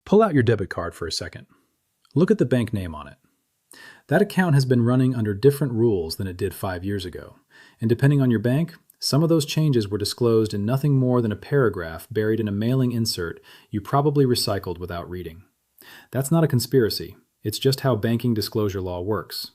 Pull out your debit card for a second. Look at the bank name on it. That account has been running under different rules than it did 5 years ago. And depending on your bank, some of those changes were disclosed in nothing more than a paragraph buried in a mailing insert you probably recycled without reading. That's not a conspiracy. It's just how banking disclosure law works.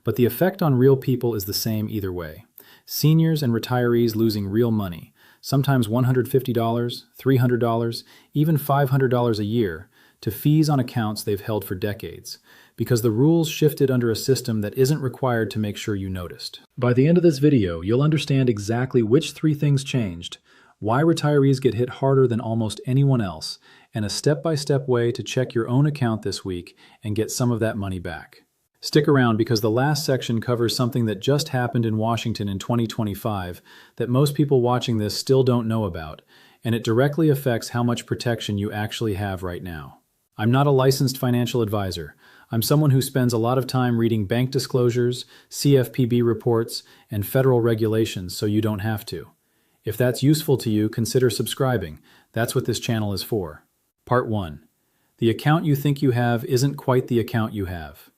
But the effect on real people is the same either way. Seniors and retirees losing real money, sometimes $150, $300, even $500 a year, to fees on accounts they've held for decades, because the rules shifted under a system that isn't required to make sure you noticed. By the end of this video, you'll understand exactly which 3 things changed, why retirees get hit harder than almost anyone else, and a step-by-step way to check your own account this week and get some of that money back. Stick around because the last section covers something that just happened in Washington in 2025 that most people watching this still don't know about, and it directly affects how much protection you actually have right now. I'm not a licensed financial advisor. I'm someone who spends a lot of time reading bank disclosures, CFPB reports, and federal regulations so you don't have to. If that's useful to you, consider subscribing. That's what this channel is for. Part 1. The account you think you have isn't quite the account you have.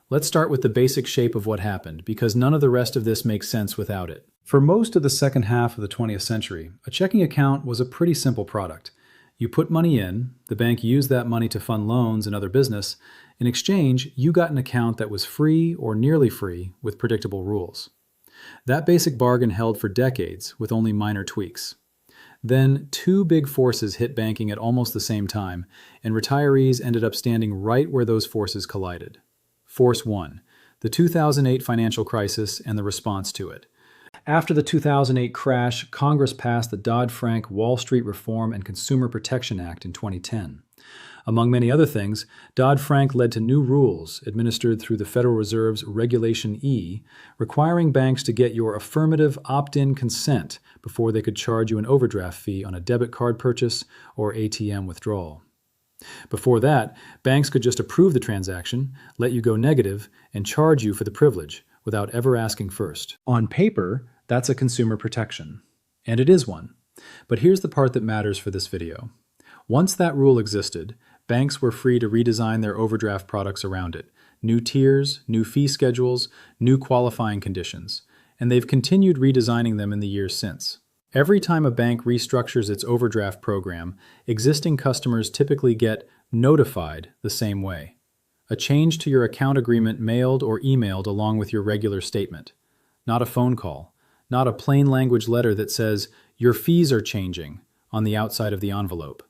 Let's start with the basic shape of what happened, because none of the rest of this makes sense without it. For most of the second half of the 20th century, a checking account was a pretty simple product. You put money in, the bank used that money to fund loans and other business. In exchange, you got an account that was free or nearly free with predictable rules. That basic bargain held for decades with only minor tweaks. Then 2 big forces hit banking at almost the same time, and retirees ended up standing right where those forces collided. Force 1, the 2008 financial crisis and the response to it. After the 2008 crash, Congress passed the Dodd-Frank Wall Street Reform and Consumer Protection Act in 2010. Among many other things, Dodd-Frank led to new rules administered through the Federal Reserve's Regulation E, requiring banks to get your affirmative opt-in consent before they could charge you an overdraft fee on a debit card purchase or ATM withdrawal. Before that, banks could just approve the transaction, let you go negative, and charge you for the privilege without ever asking first. On paper, that's a consumer protection. And it is one. But here's the part that matters for this video. Once that rule existed, banks were free to redesign their overdraft products around it. New tiers, new fee schedules, new qualifying conditions. And they've continued redesigning them in the years since. Every time a bank restructures its overdraft program, existing customers typically get notified the same way. A change to your account agreement mailed or emailed along with your regular statement. Not a phone call. Not a plain language letter that says, "Your fees are changing," on the outside of the envelope.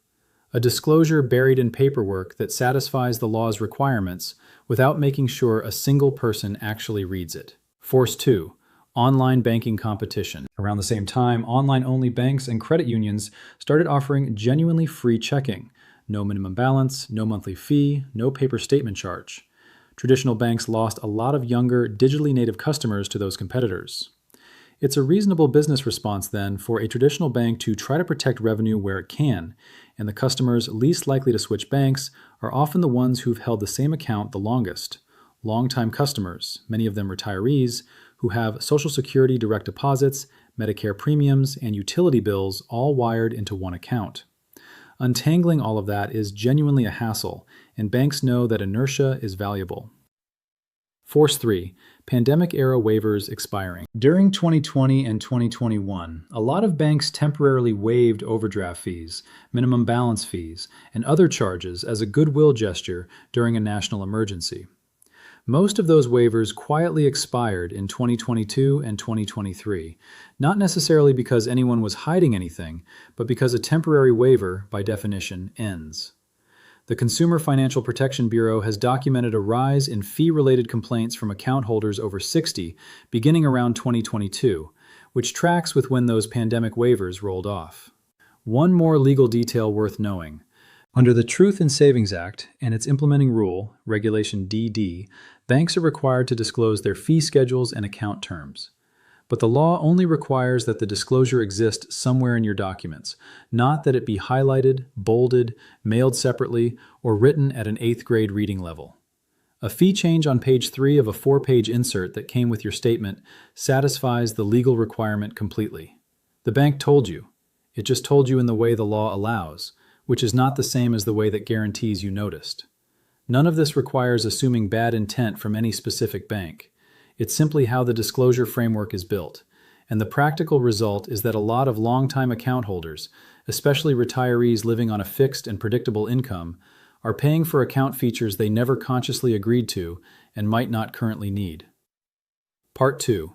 A disclosure buried in paperwork that satisfies the law's requirements without making sure a single person actually reads it. Force 2. Online banking competition. Around the same time, online-only banks and credit unions started offering genuinely free checking. No minimum balance, no monthly fee, no paper statement charge. Traditional banks lost a lot of younger, digitally native customers to those competitors. It's a reasonable business response, then, for a traditional bank to try to protect revenue where it can, and the customers least likely to switch banks are often the ones who've held the same account the longest. Long-time customers, many of them retirees, who have Social Security direct deposits, Medicare premiums, and utility bills all wired into one account. Untangling all of that is genuinely a hassle, and banks know that inertia is valuable. Force 3. Pandemic-era waivers expiring. During 2020 and 2021, a lot of banks temporarily waived overdraft fees, minimum balance fees, and other charges as a goodwill gesture during a national emergency. Most of those waivers quietly expired in 2022 and 2023, not necessarily because anyone was hiding anything, but because a temporary waiver, by definition, ends. The Consumer Financial Protection Bureau has documented a rise in fee-related complaints from account holders over 60 beginning around 2022, which tracks with when those pandemic waivers rolled off. One more legal detail worth knowing. Under the Truth in Savings Act and its implementing rule, Regulation DD, banks are required to disclose their fee schedules and account terms. But the law only requires that the disclosure exist somewhere in your documents, not that it be highlighted, bolded, mailed separately, or written at an 8th grade reading level. A fee change on page 3 of a 4-page insert that came with your statement satisfies the legal requirement completely. The bank told you. It just told you in the way the law allows, which is not the same as the way that guarantees you noticed. None of this requires assuming bad intent from any specific bank. It's simply how the disclosure framework is built. And the practical result is that a lot of long-time account holders, especially retirees living on a fixed and predictable income, are paying for account features they never consciously agreed to and might not currently need. Part 2.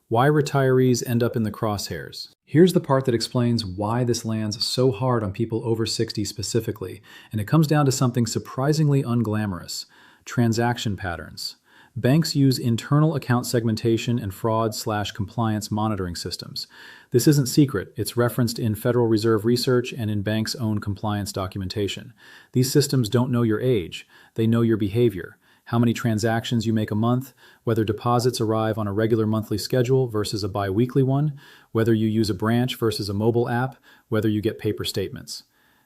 Why retirees end up in the crosshairs. Here's the part that explains why this lands so hard on people over 60 specifically, and it comes down to something surprisingly unglamorous: transaction patterns. Banks use internal account segmentation and fraud/compliance monitoring systems. This isn't secret. It's referenced in Federal Reserve research and in banks' own compliance documentation. These systems don't know your age. They know your behavior, how many transactions you make a month, whether deposits arrive on a regular monthly schedule versus a bi-weekly one, whether you use a branch versus a mobile app, whether you get paper statements.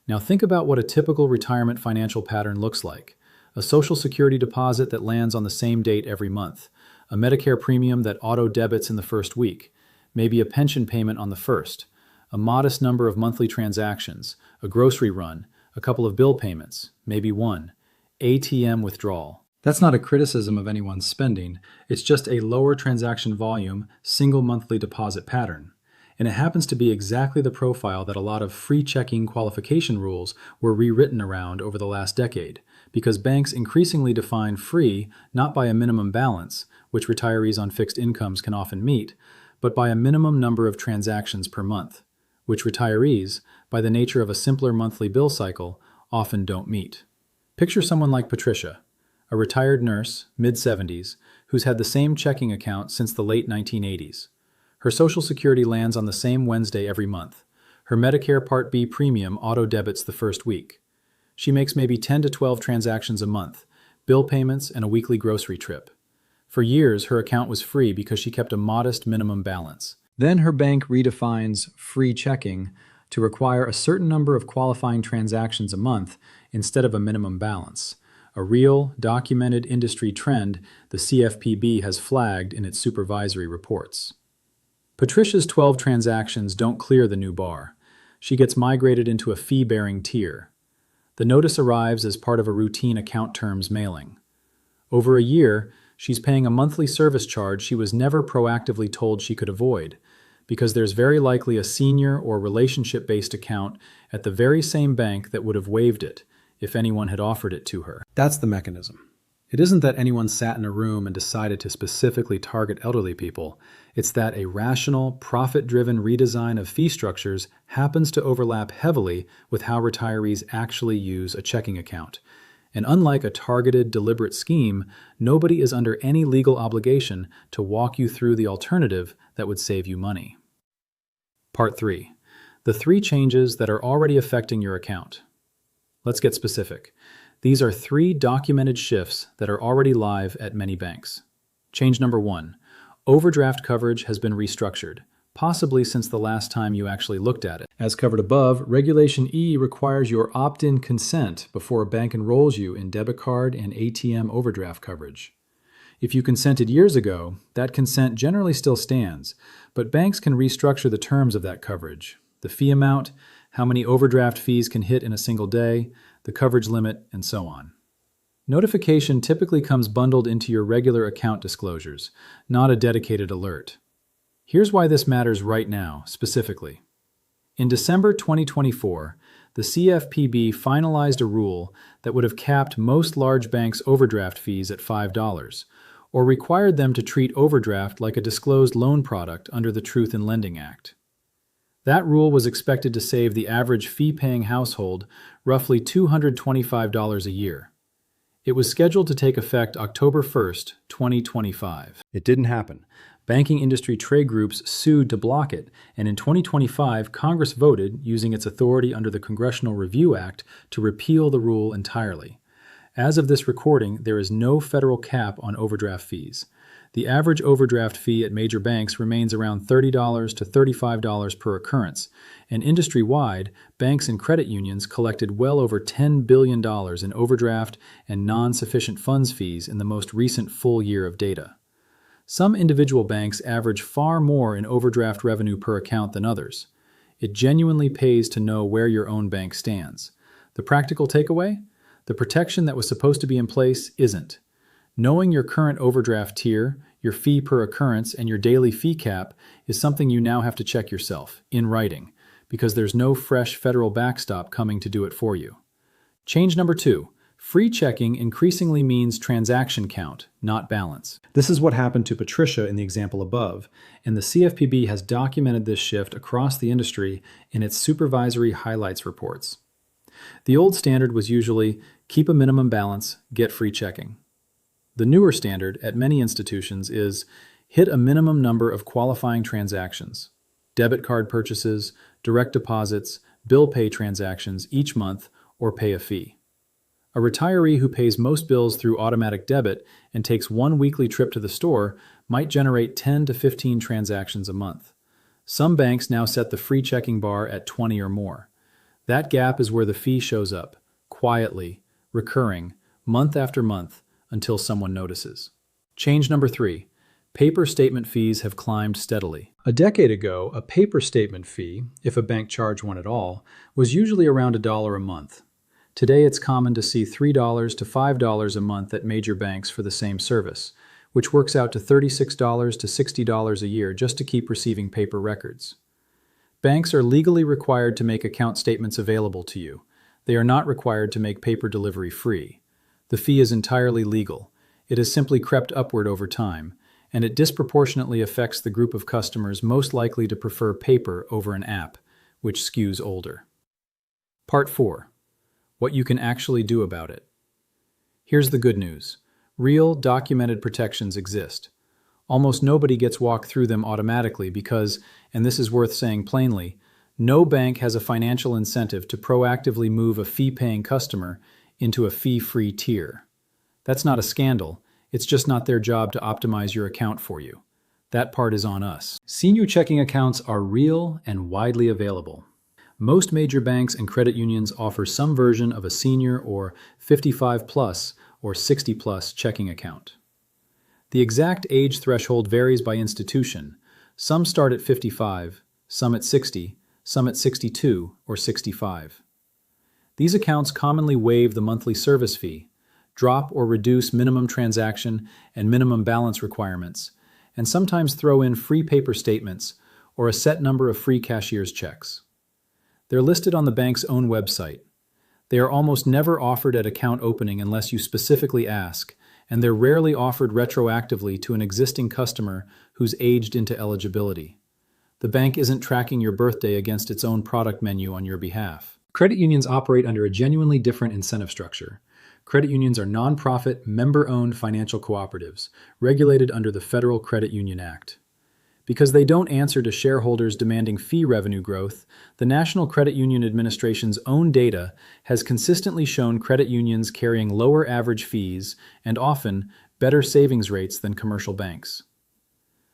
Now think about what a typical retirement financial pattern looks like. A Social Security deposit that lands on the same date every month, a Medicare premium that auto-debits in the first week, maybe a pension payment on the first, a modest number of monthly transactions, a grocery run, a couple of bill payments, maybe one, ATM withdrawal. That's not a criticism of anyone's spending, it's just a lower transaction volume, single monthly deposit pattern. And it happens to be exactly the profile that a lot of free checking qualification rules were rewritten around over the last decade, because banks increasingly define free not by a minimum balance, which retirees on fixed incomes can often meet, but by a minimum number of transactions per month, which retirees, by the nature of a simpler monthly bill cycle, often don't meet. Picture someone like Patricia, a retired nurse, mid-70s, who's had the same checking account since the late 1980s. Her Social Security lands on the same Wednesday every month. Her Medicare Part B premium auto-debits the first week. She makes maybe 10 to 12 transactions a month, bill payments, and a weekly grocery trip. For years, her account was free because she kept a modest minimum balance. Then her bank redefines free checking to require a certain number of qualifying transactions a month instead of a minimum balance. A real, documented industry trend the CFPB has flagged in its supervisory reports. Patricia's 12 transactions don't clear the new bar. She gets migrated into a fee-bearing tier. The notice arrives as part of a routine account terms mailing. Over a year, she's paying a monthly service charge she was never proactively told she could avoid, because there's very likely a senior or relationship-based account at the very same bank that would have waived it if anyone had offered it to her. That's the mechanism. It isn't that anyone sat in a room and decided to specifically target elderly people. It's that a rational, profit-driven redesign of fee structures happens to overlap heavily with how retirees actually use a checking account. And unlike a targeted, deliberate scheme, nobody is under any legal obligation to walk you through the alternative that would save you money. Part 3. The 3 changes that are already affecting your account. Let's get specific. These are 3 documented shifts that are already live at many banks. Change number 1. Overdraft coverage has been restructured, possibly since the last time you actually looked at it. As covered above, Regulation E requires your opt-in consent before a bank enrolls you in debit card and ATM overdraft coverage. If you consented years ago, that consent generally still stands, but banks can restructure the terms of that coverage, the fee amount, how many overdraft fees can hit in a single day, the coverage limit, and so on. Notification typically comes bundled into your regular account disclosures, not a dedicated alert. Here's why this matters right now, specifically. In December 2024, the CFPB finalized a rule that would have capped most large banks' overdraft fees at $5, or required them to treat overdraft like a disclosed loan product under the Truth in Lending Act. That rule was expected to save the average fee-paying household roughly $225 a year. It was scheduled to take effect October 1st, 2025. It didn't happen. Banking industry trade groups sued to block it, and in 2025, Congress voted, using its authority under the Congressional Review Act, to repeal the rule entirely. As of this recording, there is no federal cap on overdraft fees. The average overdraft fee at major banks remains around $30 to $35 per occurrence, and industry-wide, banks and credit unions collected well over $10 billion in overdraft and non-sufficient funds fees in the most recent full year of data. Some individual banks average far more in overdraft revenue per account than others. It genuinely pays to know where your own bank stands. The practical takeaway? The protection that was supposed to be in place isn't. Knowing your current overdraft tier, your fee per occurrence, and your daily fee cap is something you now have to check yourself, in writing, because there's no fresh federal backstop coming to do it for you. Change number 2. Free checking increasingly means transaction count, not balance. This is what happened to Patricia in the example above, and the CFPB has documented this shift across the industry in its supervisory highlights reports. The old standard was usually keep a minimum balance, get free checking. The newer standard at many institutions is hit a minimum number of qualifying transactions, debit card purchases, direct deposits, bill pay transactions each month, or pay a fee. A retiree who pays most bills through automatic debit and takes one weekly trip to the store might generate 10 to 15 transactions a month. Some banks now set the free checking bar at 20 or more. That gap is where the fee shows up, quietly, recurring, month after month, until someone notices. Change number 3. Paper statement fees have climbed steadily. A decade ago, a paper statement fee, if a bank charged one at all, was usually around $1 a month. Today, it's common to see $3 to $5 a month at major banks for the same service, which works out to $36 to $60 a year just to keep receiving paper records. Banks are legally required to make account statements available to you. They are not required to make paper delivery free. The fee is entirely legal. It has simply crept upward over time, and it disproportionately affects the group of customers most likely to prefer paper over an app, which skews older. Part 4. What you can actually do about it. Here's the good news. Real, documented protections exist. Almost nobody gets walked through them automatically because, and this is worth saying plainly, no bank has a financial incentive to proactively move a fee-paying customer into a fee-free tier. That's not a scandal. It's just not their job to optimize your account for you. That part is on us. Senior checking accounts are real and widely available. Most major banks and credit unions offer some version of a senior or 55 plus or 60 plus checking account. The exact age threshold varies by institution. Some start at 55, some at 60, some at 62 or 65. These accounts commonly waive the monthly service fee, drop or reduce minimum transaction and minimum balance requirements, and sometimes throw in free paper statements or a set number of free cashier's checks. They're listed on the bank's own website. They are almost never offered at account opening unless you specifically ask, and they're rarely offered retroactively to an existing customer who's aged into eligibility. The bank isn't tracking your birthday against its own product menu on your behalf. Credit unions operate under a genuinely different incentive structure. Credit unions are nonprofit, member-owned financial cooperatives, regulated under the Federal Credit Union Act. Because they don't answer to shareholders demanding fee revenue growth, the National Credit Union Administration's own data has consistently shown credit unions carrying lower average fees and often better savings rates than commercial banks.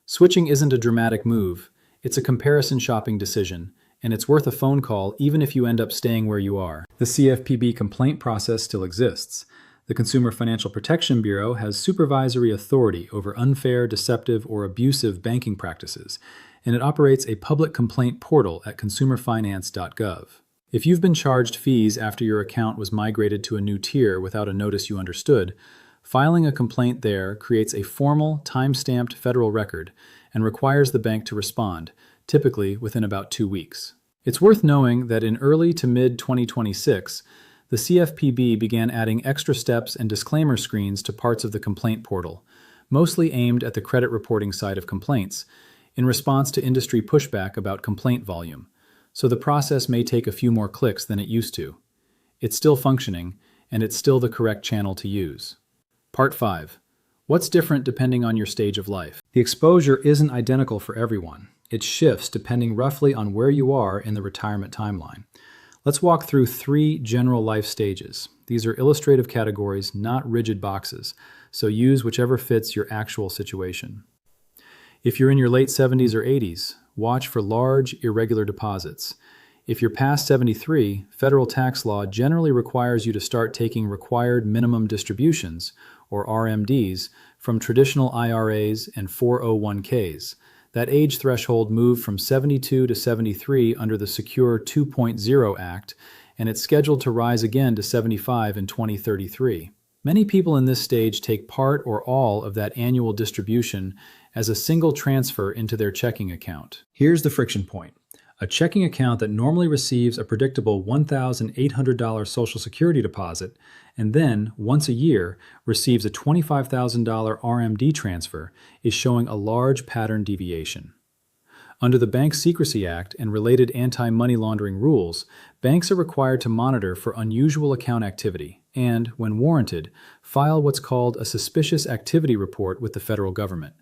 Switching isn't a dramatic move, it's a comparison shopping decision, and it's worth a phone call even if you end up staying where you are. The CFPB complaint process still exists. The Consumer Financial Protection Bureau has supervisory authority over unfair, deceptive, or abusive banking practices, and it operates a public complaint portal at consumerfinance.gov. If you've been charged fees after your account was migrated to a new tier without a notice you understood, filing a complaint there creates a formal, time-stamped federal record and requires the bank to respond, typically within about 2 weeks. It's worth knowing that in early to mid-2026, the CFPB began adding extra steps and disclaimer screens to parts of the complaint portal, mostly aimed at the credit reporting side of complaints, in response to industry pushback about complaint volume, so the process may take a few more clicks than it used to. It's still functioning, and it's still the correct channel to use. Part 5. What's different depending on your stage of life? The exposure isn't identical for everyone. It shifts depending roughly on where you are in the retirement timeline. Let's walk through 3 general life stages. These are illustrative categories, not rigid boxes, so use whichever fits your actual situation. If you're in your late 70s or 80s, watch for large, irregular deposits. If you're past 73, federal tax law generally requires you to start taking required minimum distributions, or RMDs, from traditional IRAs and 401ks. That age threshold moved from 72 to 73 under the Secure 2.0 Act, and it's scheduled to rise again to 75 in 2033. Many people in this stage take part or all of that annual distribution as a single transfer into their checking account. Here's the friction point. A checking account that normally receives a predictable $1,800 Social Security deposit and then, once a year, receives a $25,000 RMD transfer is showing a large pattern deviation. Under the Bank Secrecy Act and related anti-money laundering rules, banks are required to monitor for unusual account activity and, when warranted, file what's called a suspicious activity report with the federal government.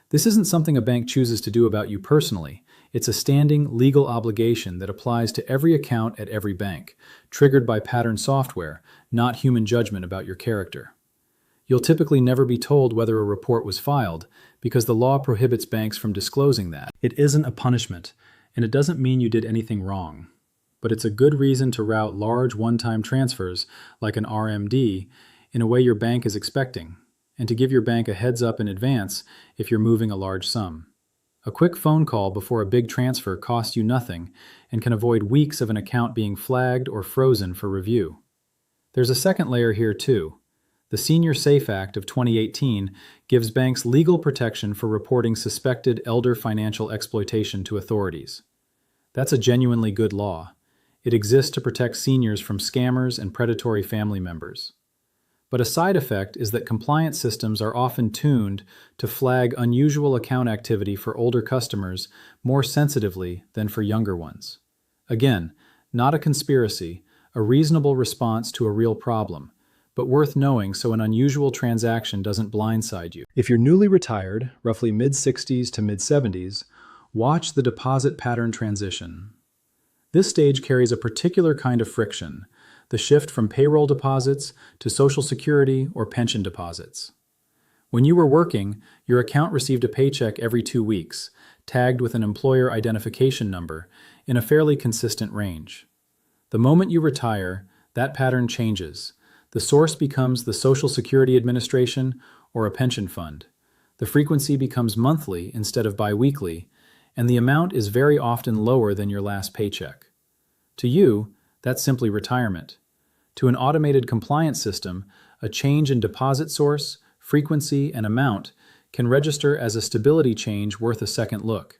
This isn't something a bank chooses to do about you personally. It's a standing legal obligation that applies to every account at every bank, triggered by pattern software, not human judgment about your character. You'll typically never be told whether a report was filed because the law prohibits banks from disclosing that. It isn't a punishment, and it doesn't mean you did anything wrong. But it's a good reason to route large one-time transfers, like an RMD, in a way your bank is expecting, and to give your bank a heads up in advance if you're moving a large sum. A quick phone call before a big transfer costs you nothing and can avoid weeks of an account being flagged or frozen for review. There's a second layer here too. The Senior Safe Act of 2018 gives banks legal protection for reporting suspected elder financial exploitation to authorities. That's a genuinely good law. It exists to protect seniors from scammers and predatory family members. But a side effect is that compliance systems are often tuned to flag unusual account activity for older customers more sensitively than for younger ones. Again, not a conspiracy, a reasonable response to a real problem, but worth knowing so an unusual transaction doesn't blindside you. If you're newly retired, roughly mid-60s to mid-70s, watch the deposit pattern transition. This stage carries a particular kind of friction, the shift from payroll deposits to Social Security or pension deposits. When you were working, your account received a paycheck every 2 weeks, tagged with an employer identification number, in a fairly consistent range. The moment you retire, that pattern changes. The source becomes the Social Security Administration or a pension fund. The frequency becomes monthly instead of biweekly, and the amount is very often lower than your last paycheck. To you, that's simply retirement. To an automated compliance system, a change in deposit source, frequency, and amount can register as a stability change worth a second look.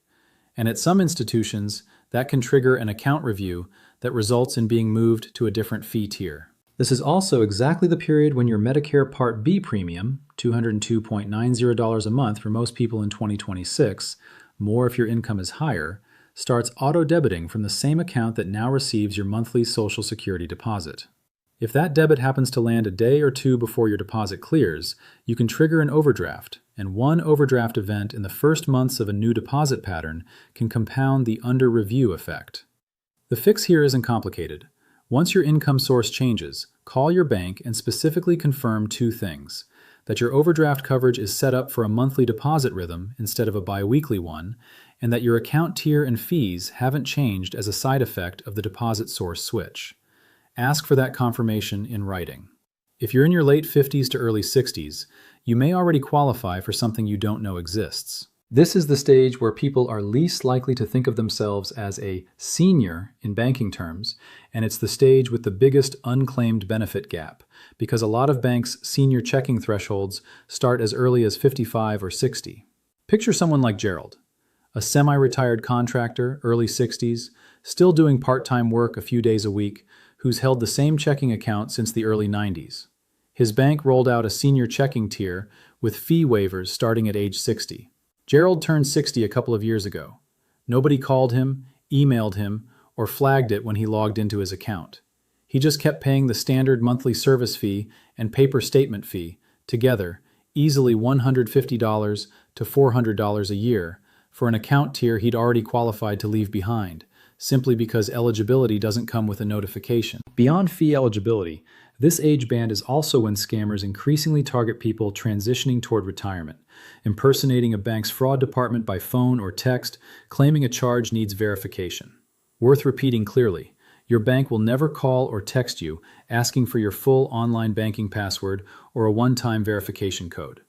And at some institutions, that can trigger an account review that results in being moved to a different fee tier. This is also exactly the period when your Medicare Part B premium, $202.90 a month for most people in 2026, more if your income is higher, starts auto-debiting from the same account that now receives your monthly Social Security deposit. If that debit happens to land a day or two before your deposit clears, you can trigger an overdraft, and one overdraft event in the first months of a new deposit pattern can compound the under-review effect. The fix here isn't complicated. Once your income source changes, call your bank and specifically confirm 2 things: that your overdraft coverage is set up for a monthly deposit rhythm instead of a biweekly one, and that your account tier and fees haven't changed as a side effect of the deposit source switch. Ask for that confirmation in writing. If you're in your late 50s to early 60s, you may already qualify for something you don't know exists. This is the stage where people are least likely to think of themselves as a senior in banking terms, and it's the stage with the biggest unclaimed benefit gap, because a lot of banks' senior checking thresholds start as early as 55 or 60. Picture someone like Gerald, a semi-retired contractor, early 60s, still doing part-time work a few days a week, who's held the same checking account since the early 90s. His bank rolled out a senior checking tier with fee waivers starting at age 60. Gerald turned 60 a couple of years ago. Nobody called him, emailed him, or flagged it when he logged into his account. He just kept paying the standard monthly service fee and paper statement fee, together, easily $150 to $400 a year, for an account tier he'd already qualified to leave behind, simply because eligibility doesn't come with a notification. Beyond fee eligibility, this age band is also when scammers increasingly target people transitioning toward retirement, impersonating a bank's fraud department by phone or text, claiming a charge needs verification. Worth repeating clearly, your bank will never call or text you asking for your full online banking password or a one-time verification code.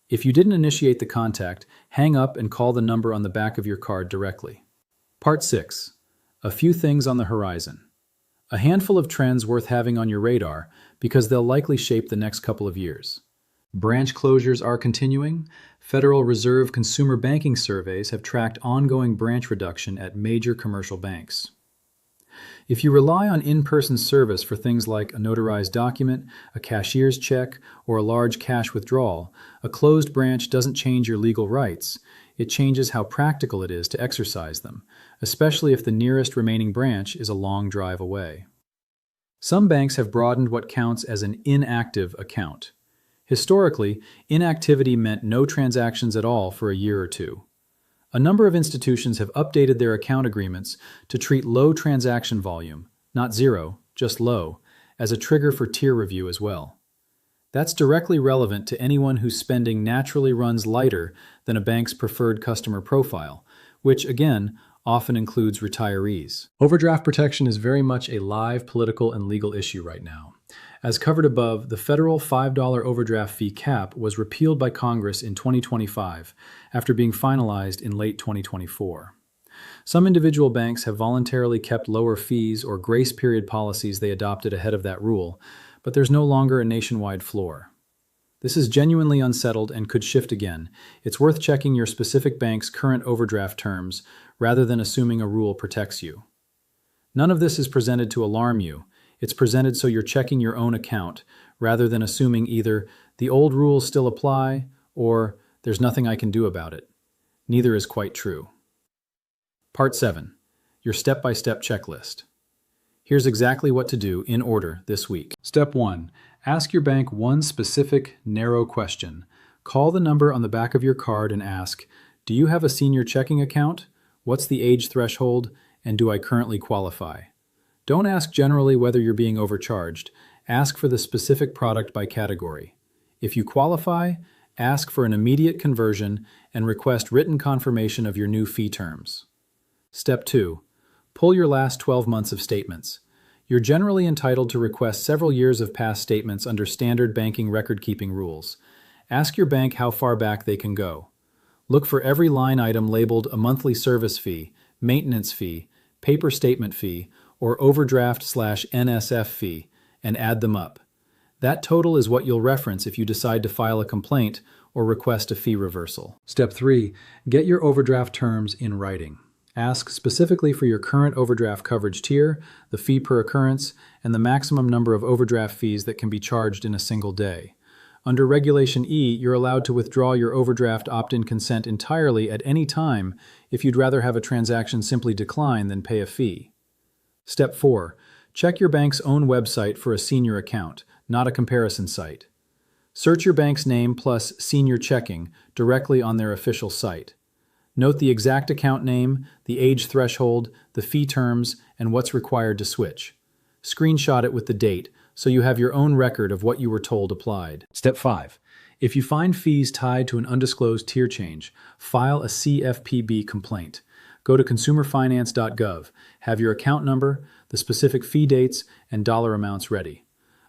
If you didn't initiate the contact, hang up and call the number on the back of your card directly. Part 6. A few things on the horizon. A handful of trends worth having on your radar because they'll likely shape the next couple of years. Branch closures are continuing. Federal Reserve consumer banking surveys have tracked ongoing branch reduction at major commercial banks. If you rely on in-person service for things like a notarized document, a cashier's check, or a large cash withdrawal, a closed branch doesn't change your legal rights. It changes how practical it is to exercise them, especially if the nearest remaining branch is a long drive away. Some banks have broadened what counts as an inactive account. Historically, inactivity meant no transactions at all for a year or two. A number of institutions have updated their account agreements to treat low transaction volume, not zero, just low, as a trigger for tier review as well. That's directly relevant to anyone whose spending naturally runs lighter than a bank's preferred customer profile, which, again, often includes retirees. Overdraft protection is very much a live political and legal issue right now. As covered above, the federal $5 overdraft fee cap was repealed by Congress in 2025 after being finalized in late 2024. Some individual banks have voluntarily kept lower fees or grace period policies they adopted ahead of that rule, but there's no longer a nationwide floor. This is genuinely unsettled and could shift again. It's worth checking your specific bank's current overdraft terms rather than assuming a rule protects you. None of this is presented to alarm you. It's presented so you're checking your own account rather than assuming either the old rules still apply or there's nothing I can do about it. Neither is quite true. Part 7. Your step-by-step checklist. Here's exactly what to do in order this week. Step 1. Ask your bank one specific, narrow question. Call the number on the back of your card and ask, do you have a senior checking account? What's the age threshold? And do I currently qualify? Don't ask generally whether you're being overcharged. Ask for the specific product by category. If you qualify, ask for an immediate conversion and request written confirmation of your new fee terms. Step 2. Pull your last 12 months of statements. You're generally entitled to request several years of past statements under standard banking record-keeping rules. Ask your bank how far back they can go. Look for every line item labeled a monthly service fee, maintenance fee, paper statement fee, or overdraft/NSF fee, and add them up. That total is what you'll reference if you decide to file a complaint or request a fee reversal. Step 3. Get your overdraft terms in writing. Ask specifically for your current overdraft coverage tier, the fee per occurrence, and the maximum number of overdraft fees that can be charged in a single day. Under Regulation E, you're allowed to withdraw your overdraft opt-in consent entirely at any time if you'd rather have a transaction simply decline than pay a fee. Step 4. Check your bank's own website for a senior account, not a comparison site. Search your bank's name plus senior checking directly on their official site. Note the exact account name, the age threshold, the fee terms, and what's required to switch. Screenshot it with the date so you have your own record of what you were told applied. Step 5. If you find fees tied to an undisclosed tier change, file a CFPB complaint. Go to consumerfinance.gov, have your account number, the specific fee dates, and dollar amounts ready.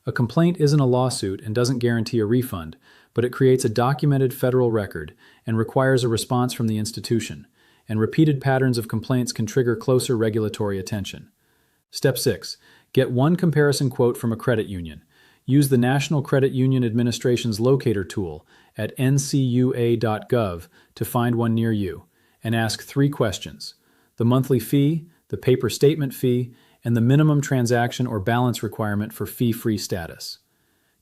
A complaint isn't a lawsuit and doesn't guarantee a refund, but it creates a documented federal record and requires a response from the institution, and repeated patterns of complaints can trigger closer regulatory attention. Step 6. Get one comparison quote from a credit union. Use the National Credit Union Administration's locator tool at ncua.gov to find one near you, and ask 3 questions: the monthly fee, the paper statement fee, and the minimum transaction or balance requirement for fee-free status.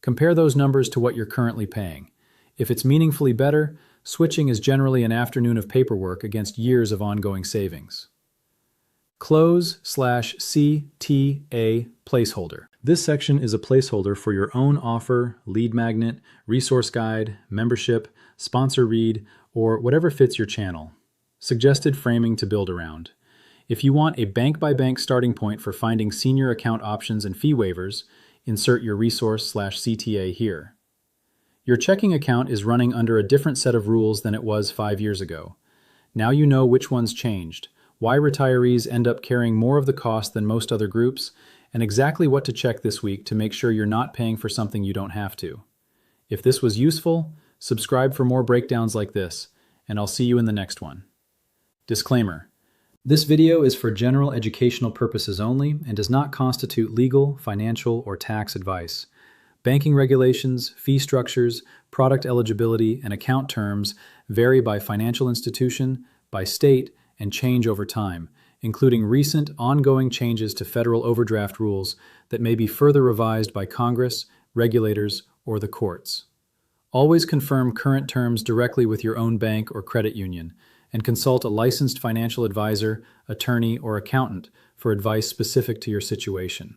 Compare those numbers to what you're currently paying. If it's meaningfully better, switching is generally an afternoon of paperwork against years of ongoing savings. Close/CTA placeholder. This section is a placeholder for your own offer, lead magnet, resource guide, membership, sponsor read, or whatever fits your channel. Suggested framing to build around. If you want a bank-by-bank starting point for finding senior account options and fee waivers, insert your resource/CTA here. Your checking account is running under a different set of rules than it was 5 years ago. Now you know which ones changed, why retirees end up carrying more of the cost than most other groups, and exactly what to check this week to make sure you're not paying for something you don't have to. If this was useful, subscribe for more breakdowns like this, and I'll see you in the next one. Disclaimer: This video is for general educational purposes only and does not constitute legal, financial, or tax advice. Banking regulations, fee structures, product eligibility, and account terms vary by financial institution, by state, and change over time, including recent ongoing changes to federal overdraft rules that may be further revised by Congress, regulators, or the courts. Always confirm current terms directly with your own bank or credit union, and consult a licensed financial advisor, attorney, or accountant for advice specific to your situation.